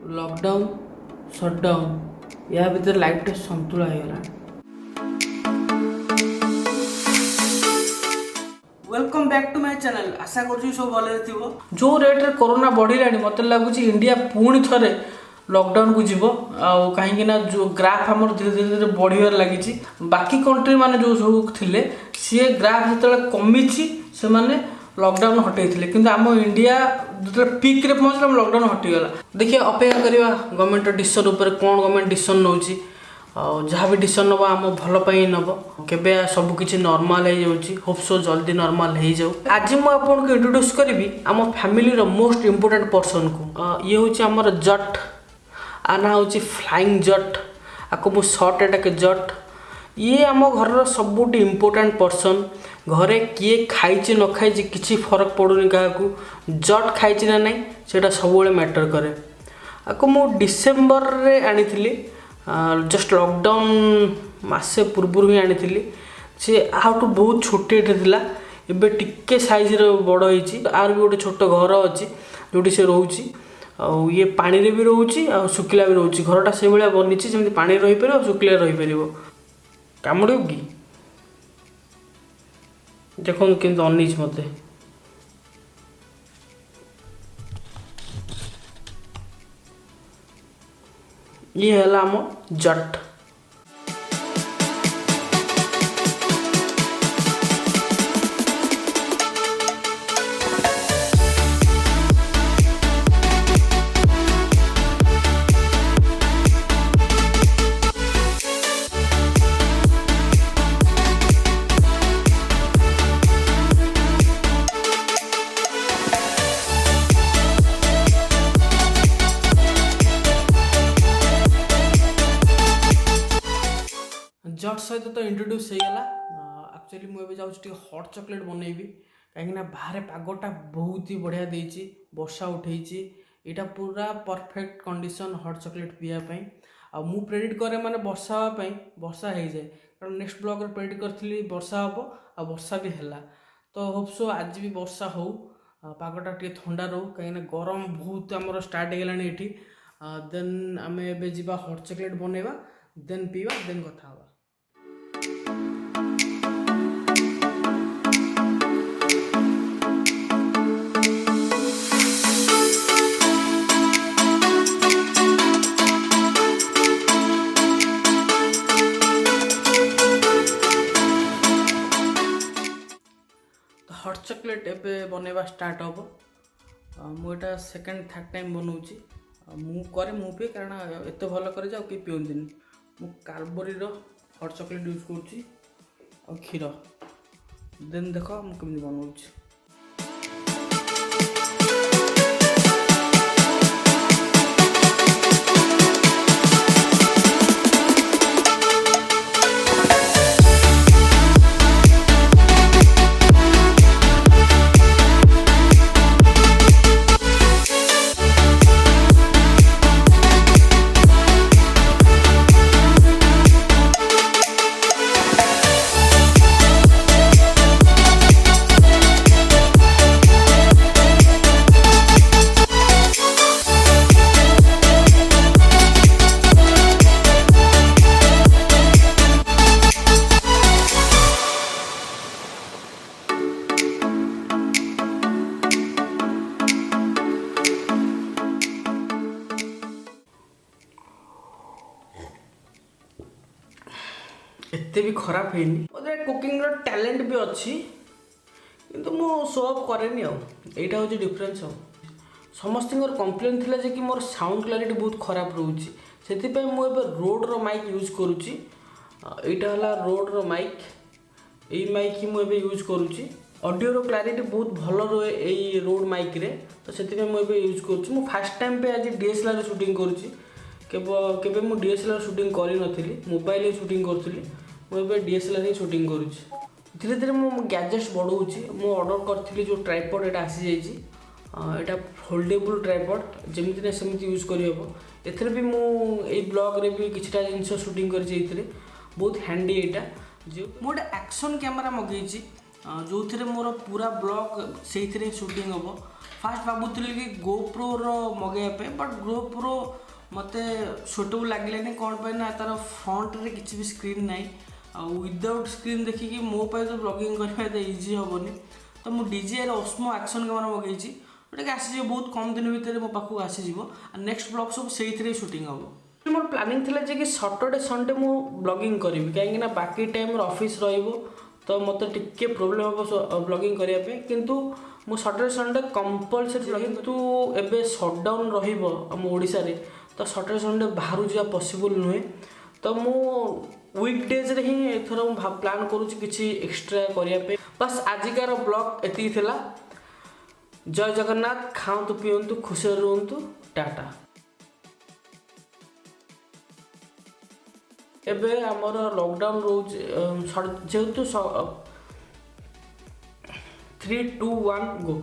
Lockdown shutdown या भीतर life संतुला होगा। Welcome back to my channel. आशा कर सब भले थो। जो रेट रे कोरोना बढ़िला मत लगुच इंडिया पुणी थे लॉकडाउन को जीव कहीं जो ग्राफ आम धीरे धीरे बढ़िबार लगी। बाकी कंट्री माने जो सब थिले सी ग्राफ जो कमी से माने लॉकडाउन हटे कि आम इंडिया जो पीक रे पहुँचला लॉकडाउन हटीगला। देखिए अपेक्षा करवा गवर्नमेंट डिसीजन उपर कौन गवर्नमेंट डिसीजन नौ जहाँ भी डिसीजन नब आम भल नब केबे सबकि नॉर्मल हो होप्सो जल्दी नॉर्मल हो जाऊ। आज मुझे इंट्रोड्यूस करी आम फैमिली मोस्ट इम्पोर्टेंट पर्सन को। ये हूँ आमर जट आना हूँ फ्लाइंग जट आपको मुझे सर्ट एटाके जट। ये आम घर सबुठ इम्पोर्टेंट पर्सन। घरे किए खाई न खाई किसी फरक पड़ूनी क्या जट खाई ना नहीं से सब मैटर करे। आपको मु डिसेम्बर रे आनी जस्ट लॉकडाउन मासे पूर्व ही आनी सी आउटू बहुत छोटे थिला एबे टिके साइज रे बड़ होईची। आर भी गोटे छोट घर अच्छी जोटी से रोची ये पानी रे भी रोची आ सुखिला भी रोची। घरटा से भाया बनी जमी पानी रही पार सुखिला रही पार कामुड़ कि देखो केमती अनिज मत ये है आम जट। जट सहित तो इंट्रोड्यूस हो गला। एक्चुअली मुझे जाऊँ हॉट चॉकलेट बनैबी कहीं बाहर पागटा बहुत ही बढ़िया देती वर्षा उठे यहाँ पूरा परफेक्ट कंडीशन हॉट चॉकलेट पीवाई। मु प्रेडिक्ट करे माने वर्षा हाँपाई वर्षा हो जाए कारण नेक्स्ट ब्लॉग रे प्रेडिक्ट करी वर्षा हम आ वर्षा भी है। तो होप्सो आज भी वर्षा हो पागटा टे थंडा रो कहीं गरम बहुत आमर स्टार्ट हो गलानी ये। देन आम ए जा हॉट चॉकलेट बनैबा देन पीवा देन कथा हवा। हॉट चॉकलेट एबे बनैबा स्टार्ट हम मुझे सेकेंड थर्ड टाइम बनाऊँगी मु पी कारण एत भल करे जाओ कि पिंदिनी मु कार्बरी हॉट चॉकलेट यूज कर क्षीर देन देख मुझे बनाऊँ। एते भी खराब है कुकिंग टैलेंट भी अच्छी किंतु मु शो अप करेनी आईटा हूँ डिफरेन्स। समस्त कंप्लेन थिला जे कि मोर साउंड क्लारिटी बहुत खराब रोचे से मुझे रोड रो माइक यूज करुच्ची। यहाँ है रोड रो माइक यही माइक ही मुझे यूज करुच्ची। ऑडियो रो क्लारिटी बहुत भल रहे यही रोड माइक रे तो से मुझे यूज करुच्ची। फर्स्ट टाइम पे आज DSLR शूटिंग करुच्ची केबे मु DSLR शूटिंग करी नथिली मोबाइल शूटिंग करूँ मुझे DSLR ही शूटिंग करुच्ची। धीरे धीरे मो गैजेट्स बढ़ाऊँगी मु ऑर्डर करी जो ट्राइपॉड एटा आसी जाइए फोल्डेबल ट्राइपॉड जमीती ना सेमती यूज करहब। एथरे भी मु ब्लॉग रे भी किछटा जिनस शूटिंग करी बहुत हैंडी यहाँ जो मोटे एक्शन कैमेरा मगेची जो थे मोर पूरा ब्लॉग से शूटिंग हम फास्ट भावुली कि गोप्रो मगैया बट गोप्रो मत सुटेबल लगे कौन पे ना तार फ्रंट रे किसी भी स्क्रीन ना विदाउट स्क्रीन देखिए मो तो ब्लॉगिंग करने इजी हेनी तो मुझे DJI OSMO एक्शन कैमेरा मगेगी जोटा आसी बहुत कम दिन भितर मो पाखक आसीज नेक्स्ट ब्लॉग सब से शूटिंग हम मोर प्लानिंग थी कि सैटरडे संडे मु ब्लॉगिंग करी कहीं बाकी टाइम ऑफिस तो मत टिके प्रोब्लेम हम ब्लॉगिंग करने किंतु मु सैटरडे संडे कंपलसरी किंतु एबे शटडाउन रम ओडिशा रे तो सैटरडे संडे बाहर जावा पॉसिबल नुहे तो मु वीकडेज रे ही एथर प्लान करूँ किसी एक्सट्रा करने बस आजिकार ब्लॉग एति थिला जय जगन्नाथ खाऊँ पिंतु खुश रुहतु टाटा एबे आमर लॉकडाउन रोज जेहेतु 3 2 1 गो।